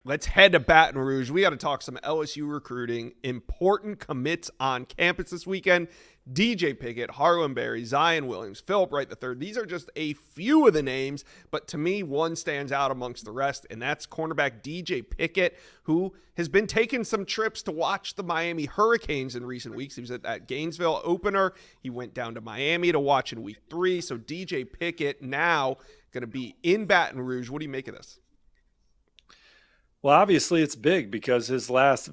Let's head to Baton Rouge. We got to talk some LSU recruiting. Important commits on campus this weekend. DJ Pickett, Harlan Berry, Zion Williams, Philip Wright III. These are just a few of the names, but to me, one stands out amongst the rest, and that's cornerback DJ Pickett, who has been taking some trips to watch the Miami Hurricanes in recent weeks. He was at that Gainesville opener. He went down to Miami to watch in week 3. So DJ Pickett now going to be in Baton Rouge. What do you make of this? Well, obviously it's big because his last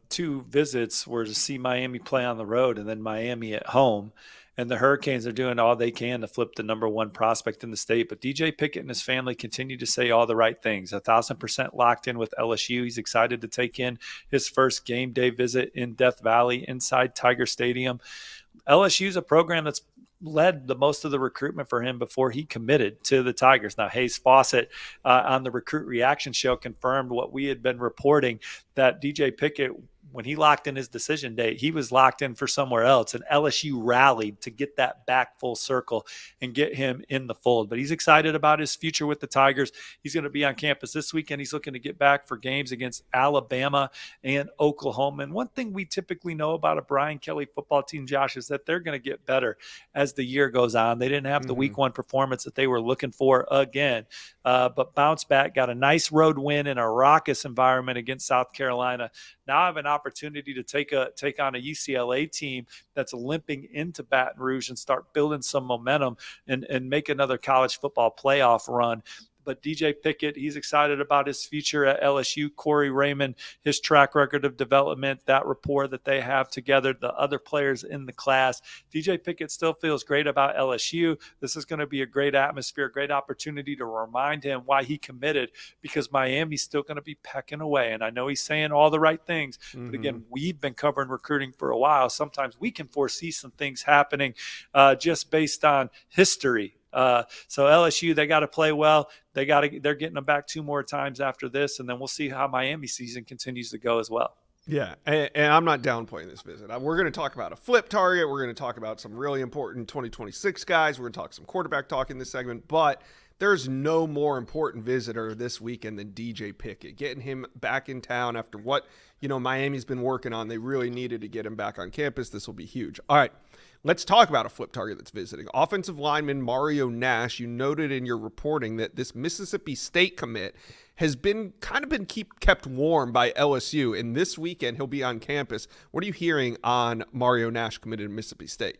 two visits were to see Miami play on the road and then Miami at home. And the Hurricanes are doing all they can to flip the number one prospect in the state. But DJ Pickett and his family continue to say all the right things. 1,000% locked in with LSU. He's excited to take in his first game day visit in Death Valley inside Tiger Stadium. LSU is a program that's led the most of the recruitment for him before he committed to the Tigers. Now, Hayes Fawcett on the Recruit Reaction Show confirmed what we had been reporting, that DJ Pickett, when he locked in his decision date, he was locked in for somewhere else, and LSU rallied to get that back full circle and get him in the fold. But he's excited about his future with the Tigers. He's going to be on campus this weekend. He's looking to get back for games against Alabama and Oklahoma. And one thing we typically know about a Brian Kelly football team, Josh, is that they're going to get better as the year goes on. They didn't have the week one performance that they were looking for again, but bounce back, got a nice road win in a raucous environment against South Carolina. Now I have an opportunity to take on a UCLA team that's limping into Baton Rouge and start building some momentum and make another college football playoff run. But DJ Pickett, he's excited about his future at LSU. Corey Raymond, his track record of development, that rapport that they have together, the other players in the class. DJ Pickett still feels great about LSU. This is going to be a great atmosphere, great opportunity to remind him why he committed, because Miami's still going to be pecking away. And I know he's saying all the right things, but again, we've been covering recruiting for a while. Sometimes we can foresee some things happening just based on history. So LSU, they got to play well. They're getting them back 2 more times after this, and then we'll see how Miami season continues to go as well. Yeah, and I'm not downplaying this visit. We're going to talk about a flip target. We're going to talk about some really important 2026 guys. We're going to talk some quarterback talk in this segment, but there's no more important visitor this weekend than DJ Pickett. Getting him back in town after what, Miami's been working on. They really needed to get him back on campus. This will be huge. All right, let's talk about a flip target that's visiting. Offensive lineman Mario Nash, you noted in your reporting that this Mississippi State commit has been kept warm by LSU, and this weekend he'll be on campus. What are you hearing on Mario Nash committed to Mississippi State?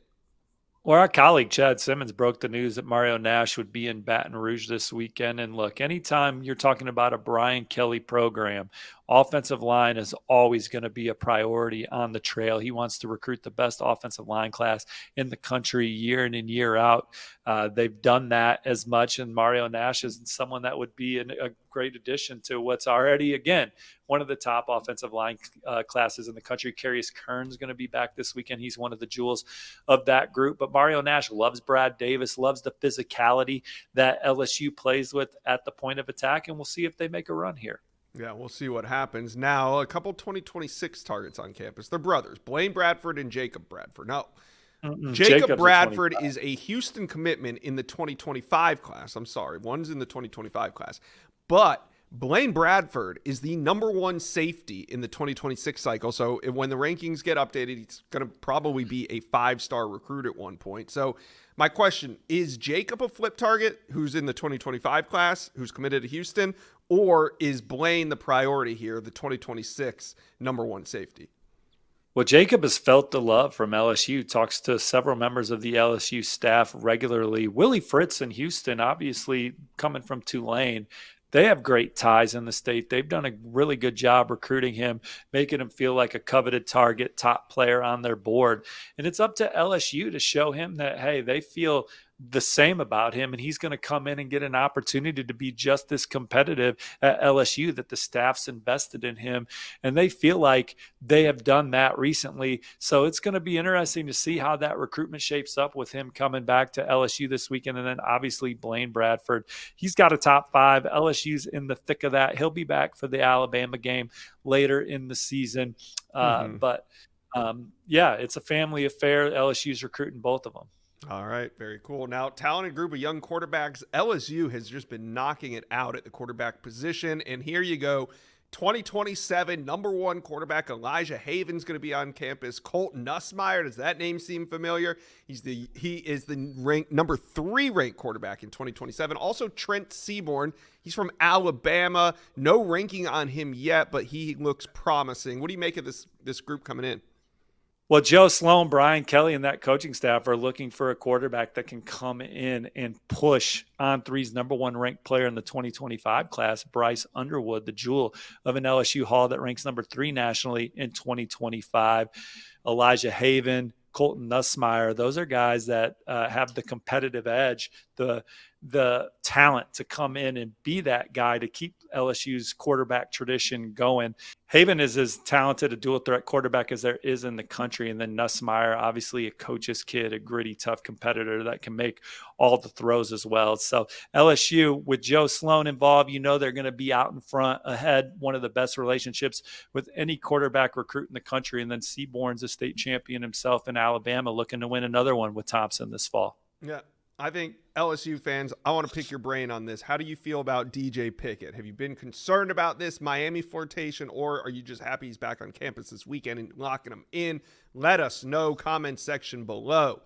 Well, our colleague Chad Simmons broke the news that Mario Nash would be in Baton Rouge this weekend. And look, anytime you're talking about a Brian Kelly program, offensive line is always going to be a priority on the trail. He wants to recruit the best offensive line class in the country year in and year out. They've done that as much, and Mario Nash is someone that would be a great addition to what's already, again, one of the top offensive line classes in the country. Carius Kern's going to be back this weekend. He's one of the jewels of that group. But Mario Nash loves Brad Davis, loves the physicality that LSU plays with at the point of attack, and we'll see if they make a run here. Yeah, we'll see what happens. Now, a couple 2026 targets on campus. They're brothers, Blaine Bradford and Jacob Bradford. Now, Jacob Bradford is a Houston commitment in the 2025 class. I'm sorry, one's in the 2025 class. But Blaine Bradford is the number 1 safety in the 2026 cycle. So when the rankings get updated, he's going to probably be a 5-star recruit at one point. So my question is, Jacob a flip target who's in the 2025 class, who's committed to Houston, or is Blaine the priority here, the 2026 number 1 safety? Well, Jacob has felt the love from LSU, talks to several members of the LSU staff regularly. Willie Fritz in Houston, obviously coming from Tulane, they have great ties in the state. They've done a really good job recruiting him, making him feel like a coveted target, top player on their board. And it's up to LSU to show him that, hey, they feel the same about him, and he's going to come in and get an opportunity to be just as competitive at LSU, that the staff's invested in him, and they feel like they have done that recently. So it's going to be interesting to see how that recruitment shapes up with him coming back to LSU this weekend. And then obviously Blaine Bradford, he's got a top 5. LSU's in the thick of that. He'll be back for the Alabama game later in the season. But yeah, it's a family affair. LSU's recruiting both of them. All right, very cool. Now, talented group of young quarterbacks. LSU has just been knocking it out at the quarterback position. And here you go. 2027 number one quarterback Elijah Haven's going to be on campus. Colton Nussmeier, does that name seem familiar? He is the number 3 ranked quarterback in 2027. Also Trent Seaborn, he's from Alabama. No ranking on him yet, but he looks promising. What do you make of this group coming in? Well, Joe Sloan, Brian Kelly, and that coaching staff are looking for a quarterback that can come in and push On3's number 1 ranked player in the 2025 class, Bryce Underwood, the jewel of an LSU Hall that ranks number 3 nationally in 2025. Elijah Haven, Colton Nussmeier, those are guys that have the competitive edge, the talent to come in and be that guy to keep LSU's quarterback tradition going. Haven is as talented a dual threat quarterback as there is in the country. And then Nussmeier, obviously a coach's kid, a gritty, tough competitor that can make all the throws as well. So LSU, with Joe Sloan involved, they're going to be out in front ahead, one of the best relationships with any quarterback recruit in the country. And then Seaborn's a state champion himself in Alabama, looking to win another one with Thompson this fall. Yeah. I think LSU fans, I want to pick your brain on this. How do you feel about DJ Pickett? Have you been concerned about this Miami flirtation, or are you just happy he's back on campus this weekend and locking him in? Let us know. Comment section below.